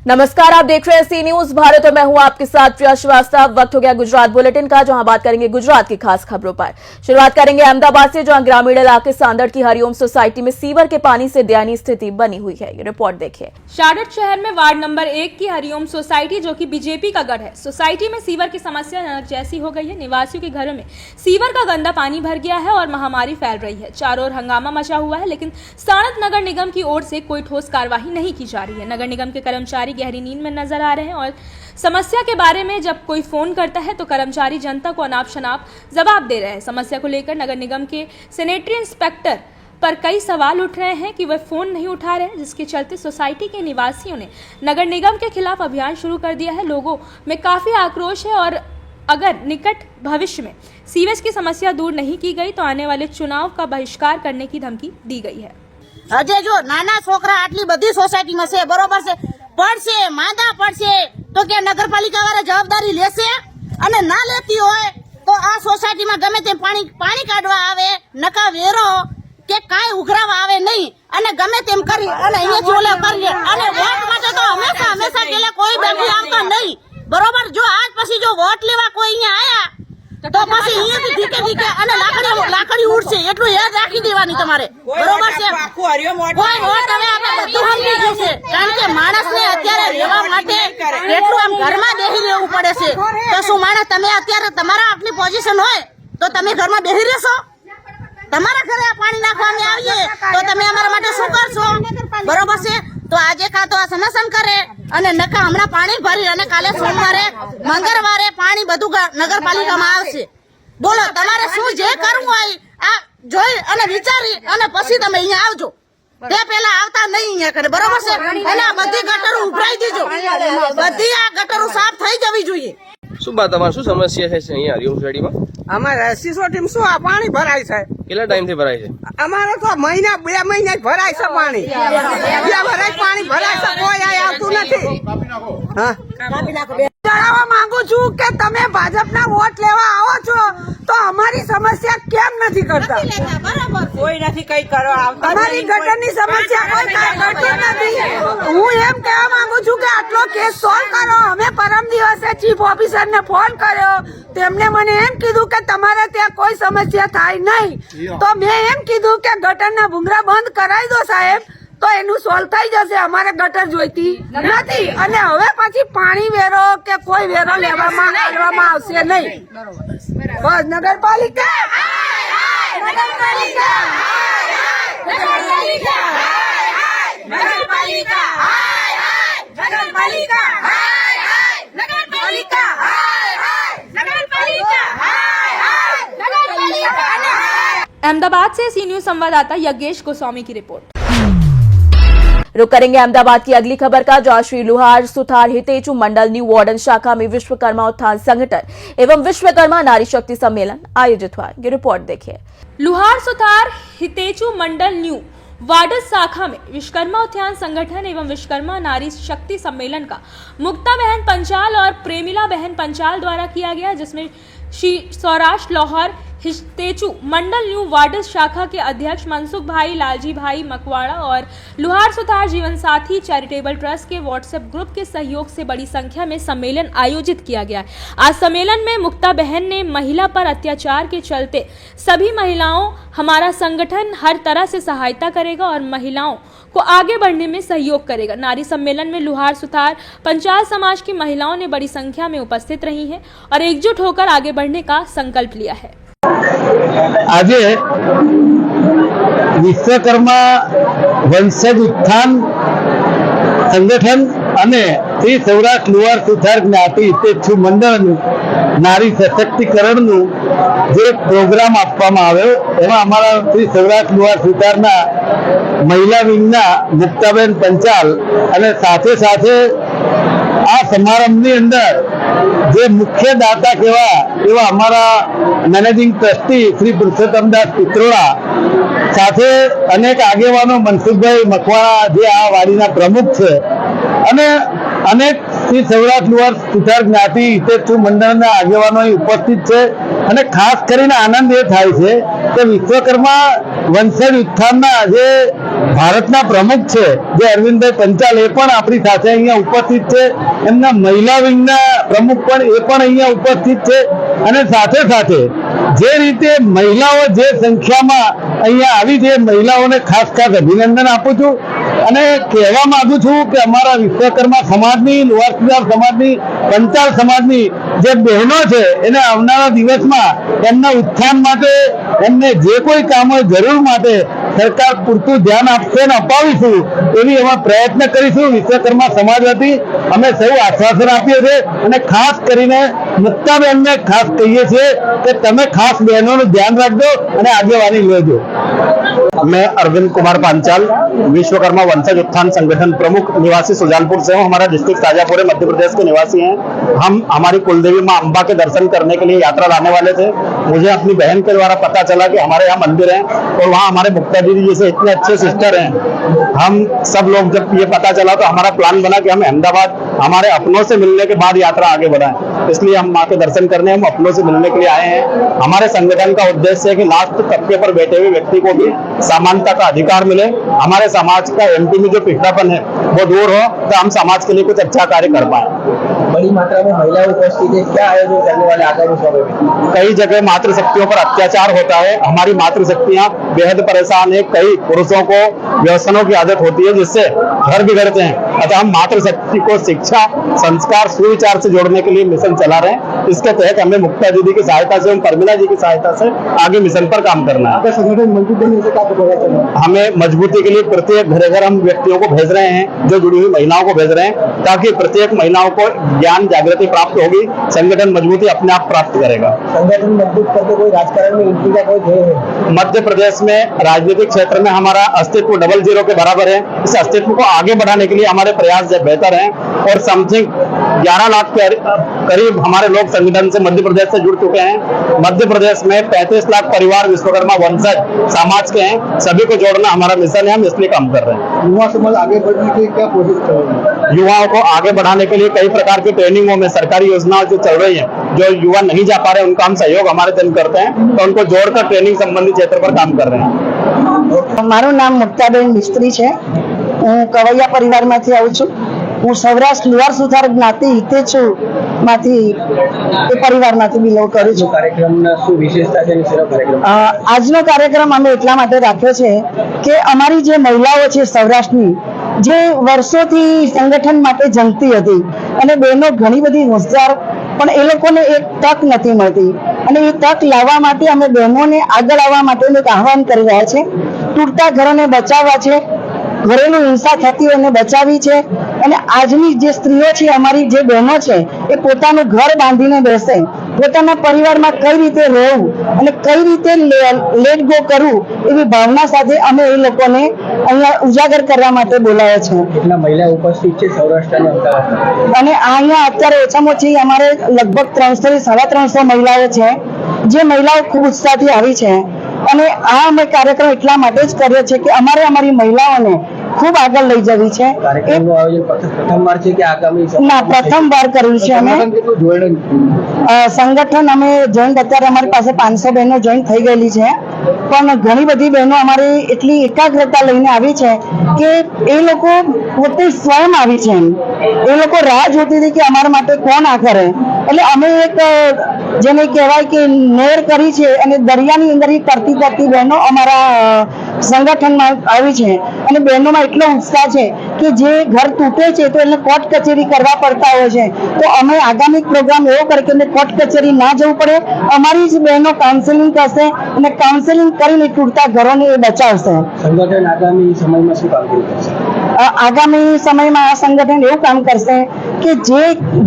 नमस्कार, आप देख रहे हैं सी न्यूज भारत और मैं हूं आपके साथ प्रिया श्रीवास्तव। वक्त हो गया गुजरात बुलेटिन का, जहां बात करेंगे गुजरात की खास खबरों पर। शुरुआत करेंगे अहमदाबाद से, जहां ग्रामीण इलाके सांदड़ की हरिओम सोसाइटी में सीवर के पानी से दयनीय स्थिति बनी हुई है। ये रिपोर्ट देखिए। शारट शहर में वार्ड नंबर 1 की हरिओम सोसाइटी, जो कि बीजेपी का गढ़ है, सोसाइटी में सीवर की समस्या नरक जैसी हो गई है। निवासियों के घरों में सीवर का गंदा पानी भर गया है और महामारी फैल रही है। चारों ओर हंगामा मचा हुआ है, लेकिन साणंद नगर निगम की ओर से कोई ठोस कार्यवाही नहीं की जा रही है। नगर निगम के कर्मचारी गहरी नींद में नजर आ रहे हैं और समस्या के बारे में जब कोई फोन करता है तो कर्मचारी जनता को अनाप शनाप जवाब दे रहे हैं। समस्या को लेकर नगर निगम के सैनिटरी इंस्पेक्टर पर कई सवाल उठ रहे हैं कि वह फोन नहीं उठा रहे हैं, जिसके चलते सोसाइटी के निवासियों ने नगर निगम के खिलाफ अभियान शुरू कर दिया है। लोगों में काफी आक्रोश है और अगर निकट भविष्य में सीवेज की समस्या दूर नहीं की गई तो आने वाले चुनाव का बहिष्कार करने की धमकी दी गई है। अजय जो नाना छोकरा आटली बधी सोसायटी में से बरोबर से પડશે માંદા પડશે તો કે નગરપાલિકા વાળા જવાબદારી લેશે અને ના લેતી હોય તો આ સોસાયટીમાં ગમે તે પાણી કાઢવા આવે નકા વેરો કે કાંઈ ઉઘરાવા આવે નહીં અને ગમે તેમ કરી અને અહીંયાથી ઓલા કરીએ અને વોટ માટે તો હંમેશા પેલા કોઈ બેઠી આવતા નહીં બરોબર। જો આજ પછી જો વોટ લેવા કોઈ અહીંયા આયા તો પછી અહીંયાથી ધીકે અને લાકડી ઉડશે એટલું યાદ રાખી દેવાની તમારે બરોબર છે। કોઈ વોટ હવે આપણે બધું સમજી ગયું છે, કારણ કે માણસને અત્યારે રહેવા માટે કેટલું આમ ઘરમાં બેસી રહેવું પડે છે। તો શું માણસ તમે અત્યારે તમારા આટલી પોઝિશન હોય તો તમે ઘરમાં બેસી રહેશો? તમારા ઘરે આ પાણી નાખવા અમે આવીએ તો તમે અમારા માટે શું કરશો? બરોબર છે। તો આજે કાં તો આ સમાધાન કરે અને નકા હમણાં પાણી ભરી અને કાલે સોમવારે મંગળવારે પાણી બધું નગરપાલિકામાં આવશે। બોલો તમારે શું જે કરવું હોય આ જોઈ અને વિચારી અને પછી તમે અહીંયા આવજો। તે પહેલા આવતા નહીં અહીંયા કરે બરોબર છે। અને આ બધી ગટરો ઉભરાઈ દીજો, બધી આ ગટરો સાફ થઈ જવી જોઈએ। શું બા તમારે શું સમસ્યા છે અહીંયા હરિઓમ સોસાયટીમાં? અમારે સિસોટીમાં શું આ પાણી ભરાય છે? કેટલા ટાઈમથી ભરાય છે? અમારે તો મહિના 2 મહિના ભરાય છે પાણી। પાણી ભરાય છે, કોઈ આવતું નથી। જણાવવા માંગુ છું કે તમે ભાજપના વોટ લેવા આવો છો તો અમારી સમસ્યા કેમ નથી કરતા? કોઈ નથી કઈ કરવા આવતા। અમારી ગટરની સમસ્યા કોઈ કરતું નથી। હું એમ કહેવા માંગુ છું કે આટલો કેસ સોલ્વ કરો। અમે પરમ દિવસે ચીફ ઓફિસરને ફોન કર્યો, તેમને મને એમ કીધું કે તમારે ત્યાં કોઈ સમસ્યા થાય નહીં। તો મેં એમ કીધું કે ગટરના ભૂંગરા બંધ કરાવી દો સાહેબ, તો એનું સોલ્વ થઈ જશે। અમારે ગટર જોઈતી નથી અને હવે પછી પાણી વેરો કે કોઈ વેરો લેવામાં આવશે નહીં। બસ નગરપાલિકા अहमदाबाद से सी न्यूज संवाददाता यज्ञेश गोस्वामी की रिपोर्ट। रुक करेंगे अहमदाबाद की अगली खबर का, जहां श्री लुहार सुथार हितेचू मंडल न्यू वार्डन शाखा में विश्वकर्मा उत्थान संगठन एवं विश्वकर्मा नारी शक्ति सम्मेलन आयोजित हुआ। ये रिपोर्ट देखिए। लुहार सुथार हितेचू मंडल न्यू वार्डन शाखा में विश्वकर्मा उत्थान संगठन एवं विश्वकर्मा नारी शक्ति सम्मेलन का मुक्ता बहन पंचाल और प्रेमिला बहन पंचाल द्वारा किया गया, जिसमें श्री सौराष्ट्र लाहौर हितेचू मंडल न्यू वार्ड शाखा के अध्यक्ष मनसुख भाई, लालजी भाई मकवाड़ा और लुहार सुथार जीवन साथी चैरिटेबल ट्रस्ट के व्हाट्सएप ग्रुप के सहयोग से बड़ी संख्या में सम्मेलन आयोजित किया गया है। आज सम्मेलन में मुक्ता बहन ने महिला पर अत्याचार के चलते सभी महिलाओं हमारा संगठन हर तरह से सहायता करेगा और महिलाओं को आगे बढ़ने में सहयोग करेगा। नारी सम्मेलन में लुहार सुथार पंचाल समाज की महिलाओं ने बड़ी संख्या में उपस्थित रही हैं और एकजुट होकर आगे बढ़ने का संकल्प लिया है। આજે વિશ્વકર્મા વંશજ ઉત્થાન સંગઠન અને શ્રી સૌરાષ્ટ્ર લુહાર સુથાર જ્ઞાતિ હિતેચ્છુ મંડળનું નારી સશક્તિકરણનું જે પ્રોગ્રામ આપવામાં આવ્યો, એમાં અમારા શ્રી સૌરાષ્ટ્ર લુહાર સુથારના મહિલા વિંગના મુક્તાબેન પંચાલ અને સાથે સાથે આ સમારંભની અંદર જે મુખ્ય દાતા કહેવા એવા અમારા મેનેજિંગ ટ્રસ્ટી શ્રી પુરુષોત્તમદાસ પિત્રોડા સાથે અનેક આગેવાનો મનસુખભાઈ મકવાણા જે આ વાડીના પ્રમુખ છે અને અનેક શ્રી સૌરાષ્ટ્ર લુહાર સુથાર જ્ઞાતિ હિતેચ્છુ મંડળના આગેવાનો ઉપસ્થિત છે। અને ખાસ કરીને આનંદ એ થાય છે કે વિશ્વકર્મા વંશજ ઉત્થાનના જે ભારતના પ્રમુખ છે જે અરવિંદભાઈ પંચાલ એ પણ આપણી સાથે અહીંયા ઉપસ્થિત છે. એમના મહિલા વિંગના પ્રમુખ પણ એ પણ અહીંયા ઉપસ્થિત છે. અને સાથે સાથે જે રીતે મહિલાઓ જે સંખ્યામાં અહીંયા આવી છે, મહિલાઓને ખાસ અભિનંદન આપું છું અને કહેવા માંગુ છું કે અમારા વિશ્વકર્મા સમાજની, લોહાર સુથાર સમાજની, પંચાલ સમાજની જે બહેનો છે એને આવનારા દિવસમાં એમના ઉત્થાન માટે, એમને જે કોઈ કામ હોય જરૂર માટે સરકાર પૂરતું ધ્યાન આપશે અને અપાવીશું એવી અમે પ્રયત્ન કરીશું. વિશ્વકર્મા સમાજ વતી અમે સૌ આશ્વાસન આપીએ છીએ અને ખાસ કરીને મુક્તાબેનને ખાસ કહીએ છીએ કે તમે ખાસ બહેનોનું ધ્યાન રાખજો અને આગેવાની લેજો. मैं अरविंद कुमार पांचाल, विश्वकर्मा वंशज उत्थान संगठन प्रमुख, निवासी सुजानपुर से हूँ. हमारा डिस्ट्रिक्ट शाजापुर है, मध्य प्रदेश के निवासी हैं. हम हमारी कुलदेवी माँ अम्बा के दर्शन करने के लिए यात्रा लाने वाले थे. मुझे अपनी बहन के द्वारा पता चला कि हमारे यहाँ मंदिर है और वहाँ हमारे मुक्ता दीदी जैसे इतने अच्छे सिस्टर हैं. हम सब लोग जब ये पता चला तो हमारा प्लान बना कि हम अहमदाबाद हमारे अपनों से मिलने के बाद यात्रा आगे बढ़ाएं. इसलिए हम माँ के दर्शन करने हम अपनों से मिलने के लिए आए हैं. हमारे संगठन का उद्देश्य है कि लास्ट तबके पर बैठे हुए व्यक्ति को भी समानता का अधिकार मिले. हमारे समाज का एमपी में जो पिछड़ापन है वो दूर हो तो हम समाज के लिए कुछ अच्छा कार्य कर पाए. बड़ी मात्रा में महिलाएं उपस्थित है, क्या आयोजन करने वाले आगामी समय में? कई जगह मातृशक्तियों पर अत्याचार होता है. हमारी मातृशक्तियां बेहद परेशान है. कई पुरुषों को व्यसनों की आदत होती है जिससे घर बिगड़ते हैं. अतः हम मातृशक्ति को शिक्षा, संस्कार, सुविचार से जोड़ने के लिए मिशन चला रहे हैं. इसके तहत हमें मुक्ता दीदी की सहायता से, परमिला जी की सहायता से आगे मिशन पर काम करना है. संगठन मजबूत बनने से क्या पता चला? हमें मजबूती के लिए प्रत्येक घर घर हम व्यक्तियों को भेज रहे हैं, जो जुड़ी हुई महिलाओं को भेज रहे हैं, ताकि प्रत्येक महिलाओं को ज्ञान जागृति प्राप्त होगी, संगठन मजबूती अपने आप प्राप्त करेगा. संगठन मजबूत करके कोई राजकारण में एंट्री का कोई ध्येय है? मध्य प्रदेश में राजनीतिक क्षेत्र में हमारा अस्तित्व 00 के बराबर है. इस अस्तित्व को आगे बढ़ाने के लिए हमारे प्रयास बेहतर हैं और समथिंग 11 लाख के करीब हमारे लोग संगठन से मध्य प्रदेश से जुड़ चुके हैं. मध्य प्रदेश में 35 लाख परिवार विश्वकर्मा वंशज समाज के हैं. सभी को जोड़ना हमारा मिशन है, हम इसलिए काम कर रहे हैं. युवा समाज आगे बढ़ने की क्या कोशिश कर रहे हैं? युवाओं को आगे बढ़ाने के लिए कई प्रकार की ट्रेनिंगों में सरकारी योजनाएं जो चल रही है, जो युवा नहीं जा पा रहे उनका हम सहयोग हमारे दिन करते हैं, तो उनको जोड़कर ट्रेनिंग संबंधी क्षेत्र पर काम कर रहे हैं. મારું નામ મુક્તાબેન મિસ્ત્રી છે. હું કવૈયા પરિવારમાંથી આવું છું. હું સૌરાષ્ટ્ર લુહાર સુથાર જ્ઞાતિ હિતેચુ માંથી એ પરિવારમાંથી બિલોંગ કરું છું. કાર્યક્રમના શું વિશેષતા છે અને શેનો કાર્યક્રમ? આજનો કાર્યક્રમ અમે એટલા માટે રાખ્યો છે કે અમારી જે મહિલાઓ છે સૌરાષ્ટ્રની, જે વર્ષોથી સંગઠન માટે જંગતી હતી અને બહેનો ઘણી બધી હોશિયાર, પણ એ લોકોને એક તક નથી મળતી અને એ તક લાવવા માટે અમે બહેનોને આગળ આવવા માટેનું એક આહવાન કરી રહ્યા છે. તૂટતા ઘરોને બચાવવા છે, ઘરેલું હિંસા થતી હોય એને બચાવી છે. અને આજની જે સ્ત્રીઓ છે, અમારી જે બહેનો છે, એ પોતાનું ઘર બાંધીને બેસે, પોતાના પરિવારમાં કઈ રીતે રહેવું અને કઈ રીતે લેટ ગો કરવું એવી ભાવના સાથે અમે એ લોકોને અહીંયા ઉજાગર કરવા માટે બોલાવ્યા છે. કેટલા મહિલા ઉપસ્થિત છે સૌરાષ્ટ્ર અને અમદાવાદ? અને અહીંયા અત્યારે ઓછામાં ઓછી અમારે લગભગ 300 થી 350 મહિલાઓ છે, જે મહિલાઓ ખૂબ ઉત્સાહથી આવી છે. અને આ અમે કાર્યક્રમ એટલા માટે જ કર્યો છે કે અમારે અમારી મહિલાઓને ખૂબ આગળ લઈ જવી છે. કાર્યક્રમનું આયોજન પ્રથમવાર છે કે આગામી? ના, પ્રથમવાર કર્યું છે અમે. સંગઠન અમે જોઈન્ટ, અત્યારે અમારી પાસે 500 બહેનો જોઈન્ટ થઈ ગયેલી છે, પણ ઘણી બધી બહેનો અમારી એટલી એકાગ્રતા લઈને આવી છે કે એ લોકો પોતે સ્વયં આવી છે. એ લોકો રાહ જોતી હતી કે અમારા માટે કોણ આ કરે. એટલે અમે એક જેને કહેવાય કે નેર કરી છે અને દરિયાની અંદર તરતી તરતી બહેનો અમારા સંગઠનમાં આવી છે. અને બહેનોમાં એટલો ઉત્સાહ છે કે જે ઘર તૂટે છે તો એને કોર્ટ કચેરી કરવા પડતા હોય છે, તો અમે આગામી પ્રોગ્રામ એવો કરે કે એમને કોર્ટ કચેરી ના જવું પડે. અમારી જ બહેનો કાઉન્સેલિંગ કરશે અને કાઉન્સેલિંગ કરીને તૂટતા ઘરોને એ બચાવશે. સંગઠન આગામી સમયમાં શું કામ કરશે? આગામી સમયમાં આ સંગઠન એવું કામ કરશે કે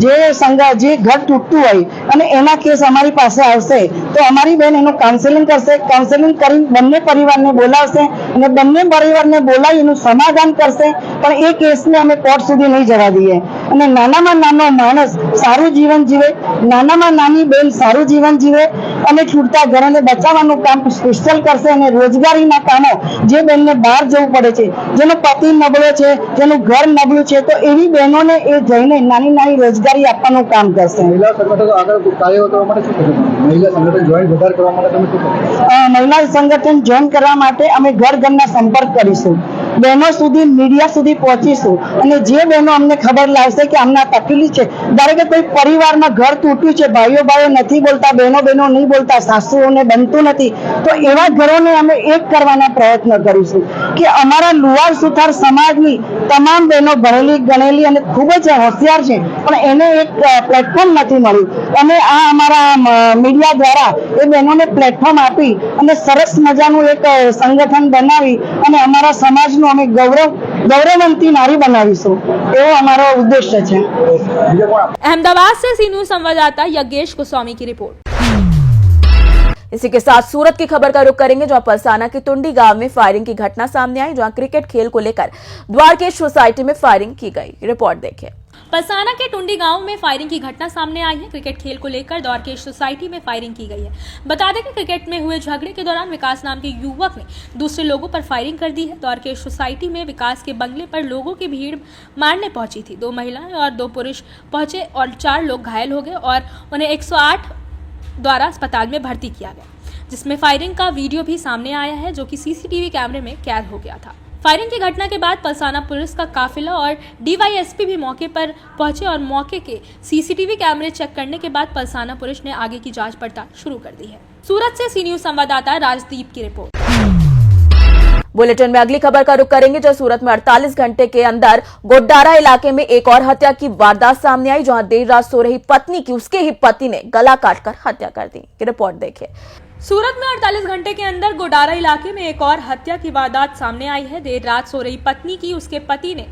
જે ઘર તૂટતું હોય અને એના કેસ અમારી પાસે આવશે તો અમારી બહેન એનું કાઉન્સેલિંગ કરશે. કાઉન્સેલિંગ કરી બંને પરિવારને બોલાવશે અને બંને પરિવારને બોલાવી એનું સમાધાન કરશે. પણ એ કેસને અમે કોર્ટ સુધી નહીં જવા દઈએ. અને નાનામાં નાનો માણસ સારું જીવન જીવે, નાનામાં નાની બેન સારું જીવન જીવે અને છૂટતા ઘરોને બચાવવાનું કામ સ્પેશિયલ કરશે. અને રોજગારીના કામો, જે બેનને બહાર જવું પડે છે, જેનો પતિ નબળો છે, જેનું ઘર નબળું છે, તો એવી બહેનોને એ જઈને નાની નાની રોજગારી આપવાનું કામ કરશે. મહિલા સંગઠનો આગળ કાર્ય કરવા માટે શું કરશે? મહિલા સંગઠન જોઈન વધારે કરવા માટે તમે શું કરશો? મહિલા સંગઠન જોઈન કરવા માટે અમે ઘર ઘરના સંપર્ક કરીશું બહેનો સુધી મીડિયા સુધી પહોંચીશું અને જે બહેનો અમને ખબર લાવશે કે અમને તકલીફ છે, ધારો કે કોઈ પરિવારમાં ઘર તૂટ્યું છે, ભાઈઓ નથી બોલતા, બહેનો નહીં બોલતા, સાસુઓને બનતું નથી, તો એવા ઘરોને અમે એક કરવાના પ્રયત્ન કરીશું કે અમારા લુહાર સુથાર સમાજની તમામ બહેનો ભણેલી ગણેલી અને ખૂબ જ હોશિયાર છે, પણ એને એક પ્લેટફોર્મ નથી મળ્યું અને આ અમારા મીડિયા દ્વારા એ બહેનોને પ્લેટફોર્મ આપી અને સરસ મજાનું એક સંગઠન બનાવી અને અમારા સમાજનું અમે ગૌરવવંતી નારી બનાવીશું, એવો અમારો उद्देश्य है। अहमदाबाद से सी न्यूज संवाददाता यज्ञेश गोस्वामी की रिपोर्ट। इसी के साथ सूरत की खबर का रुख करेंगे, जहां पलसाना के टुंडी गांव में फायरिंग की घटना सामने आई, जहां क्रिकेट खेल को लेकर द्वारकेश सोसाइटी में फायरिंग की गई। रिपोर्ट देखें। पलसाना के टुंडी गांव में फायरिंग की घटना सामने आई है। क्रिकेट खेल को लेकर द्वारकेश सोसाइटी में फायरिंग की गई है। बता दें कि क्रिकेट में हुए झगड़े के दौरान विकास नाम के युवक ने दूसरे लोगों पर फायरिंग कर दी है। द्वारकेश सोसाइटी में विकास के बंगले पर लोगों की भीड़ मारने पहुंची थी। 2 महिलाएं और 2 पुरुष पहुंचे और 4 लोग घायल हो गए और उन्हें 108 द्वारा अस्पताल में भर्ती किया गया, जिसमें फायरिंग का वीडियो भी सामने आया है, जो कि सीसीटीवी कैमरे में कैद हो गया था। फायरिंग की घटना के बाद पलसाना पुलिस का काफिला और डीवाईएसपी भी मौके पर पहुंचे और मौके के सीसीटीवी कैमरे चेक करने के बाद पलसाना पुलिस ने आगे की जांच पड़ताल शुरू कर दी है। सूरत से सी न्यूज संवाददाता राजदीप की रिपोर्ट। बुलेटिन में अगली खबर का रुख करेंगे, जो सूरत में 48 घंटे के अंदर गोड्डारा इलाके में एक और हत्या की वारदात सामने आई, जहां देर रात सो रही पत्नी की उसके ही पति ने गला काटकर हत्या कर दी। रिपोर्ट देखिए। सूरत में 48 घंटे के अंदर गोडारा इलाके में एक और हत्या की वारदात सामने आई है। देर रात सो रही पत्नी की उसके पति ने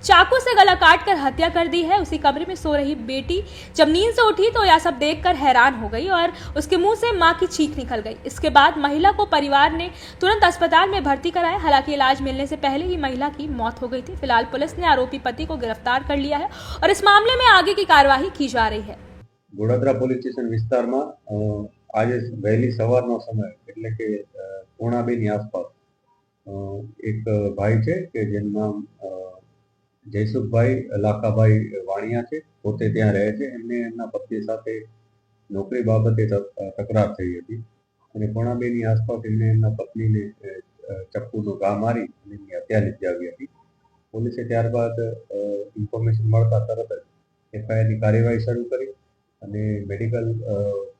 चाकू से गला काटकर हत्या कर दी है। उसी कमरे में सो रही बेटी जब नींद से उठी तो यह सब देखकर हैरान हो गई और उसके मुंह से मां की चीख निकल गई। इसके बाद महिला को परिवार ने तुरंत अस्पताल में भर्ती कराया। हालांकि इलाज मिलने से पहले ही महिला की मौत हो गई थी। फिलहाल पुलिस ने आरोपी पति को गिरफ्तार कर लिया है और इस मामले में आगे की कार्यवाही की जा रही है। गोडादरा पोलीस स्टेशन विस्तारमा आज वहेली सवारनो समय એટલે કે 1:30 ની આસપાસ એક ભાઈ છે કે જેનું નામ જયસુખભાઈ લાખાભાઈ વાણિયા છે, પોતે ત્યાં રહે છે। એમને એમના પત્ની સાથે નોકરી બાબતે તકરાર થઈ હતી અને 1:30 ની આસપાસ એમને એમના પત્નીને ચપ્પુનો ઘા મારી અને એમની હત્યા નિપજાવી હતી। પોલીસે ત્યારબાદ ઇન્ફોર્મેશન મળતા તરત જ એફઆઈઆરની કાર્યવાહી શરૂ કરી અને મેડિકલ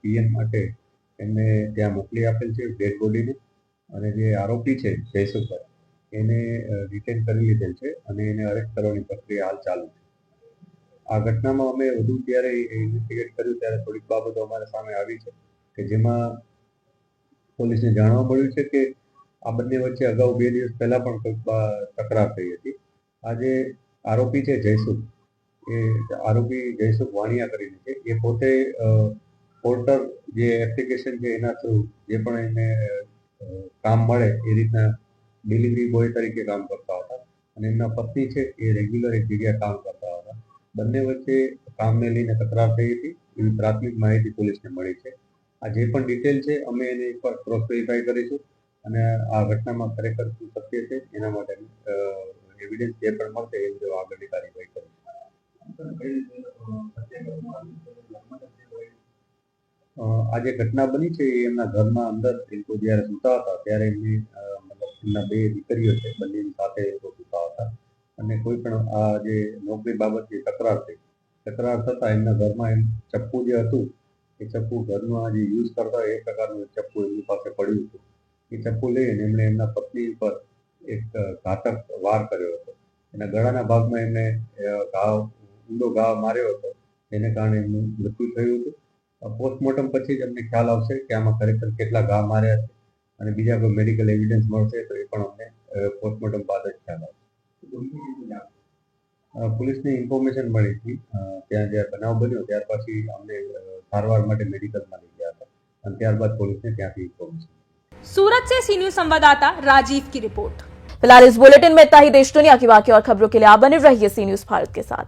પીએમ માટે એમને ત્યાં મોકલી આપેલ છે ડેડ બોડીને, અને જે આરોપી છે જયસુખભાઈ એને ડિટેન કરી લીધેલ છે અને એને અરેસ્ટ કરવાની પ્રક્રિયા હાલ ચાલુ છે। આ ઘટનામાં અમે વધુ ત્યારે ઇન્વેસ્ટિગેટ કર્યું ત્યારે થોડીક બાબતો અમારા સામે આવી છે કે જેમાં પોલીસને જાણવા મળ્યું છે કે આ બંને વચ્ચે અગાઉ 2 દિવસ પહેલા પણ કંઈક તકરાર થઈ હતી। આ જે આરોપી છે જયસુખ, એ આરોપી જયસુખ વાણિયા કરીને છે, એ પોતે પોર્ટર જે એપ્લિકેશન છે એના થ્રુ જે પણ એને કામ મળે એ રીતના ડિલિવરી બોય તરીકે કામ કરતા હતા અને એમના પત્ની છે એ રેગ્યુલર એક જગ્યાએ કામ કરતા હતા। બંને વચ્ચે કામને લઈને તકરાર થઈ હતી એવી પ્રાથમિક માહિતી પોલીસને મળી છે। આ જે પણ ડિટેલ છે અમે એને એકવાર ક્રોસ વેરીફાઈ કરીશું અને આ ઘટનામાં ખરેખર શું સત્ય છે એના માટે એવિડન્સ જે પણ મળશે એ મુજબ આગળની કાર્યવાહી કરીશું। આ જે ઘટના બની છે એ એમના ઘરમાં અંદર એ લોકો જ્યારે સૂતા હતા ત્યારે એમની એમના 2 દીકરીઓ છે, બંનેની સાથે એ લોકો સૂતા હતા અને કોઈ પણ આ જે નોકરી બાબતની તકરાર થઈ, તકરાર થતાં એમના ઘરમાં એમ ચપ્પુ જે હતું એ ચપ્પુ ઘરમાં જે યુઝ કરતા એ પ્રકારનું ચપ્પુ એમની પાસે પડ્યું હતું। એ ચપ્પુ લઈને એમણે એમના પત્ની પર એક ઘાતક વાર કર્યો હતો। એના ગળાના ભાગમાં એમણે ઊંડો ઘા માર્યો હતો, જેને કારણે એમનું મૃત્યુ થયું હતું। પોસ્ટમોર્ટમ પછી જ અમને ખ્યાલ આવશે કે આમાં ખરેખર કેટલા ઘા માર્યા છે અને બીજા કોઈ મેડિકલ એવિડન્સ મળશે તો એ પણ અમને પોસ્ટમોર્ટમ બાદ જ ખ્યાલ આવશે। પોલીસને ઇન્ફોર્મેશન મળી હતી ત્યાં જ્યારે બનાવ બન્યો ત્યાર પછી અમને સારવાર માટે મેડિકલમાં લઈ ગયા હતા અને ત્યારબાદ પોલીસને ત્યાંથી ઇન્ફોર્મેશન। सूरत से सी न्यूज संवाददाता राजीव की रिपोर्ट। फिलहाल इस बुलेटिन में इतना ही। देश दुनिया की बाकी और खबरों के लिए आप बने रहिए सी न्यूज भारत के साथ।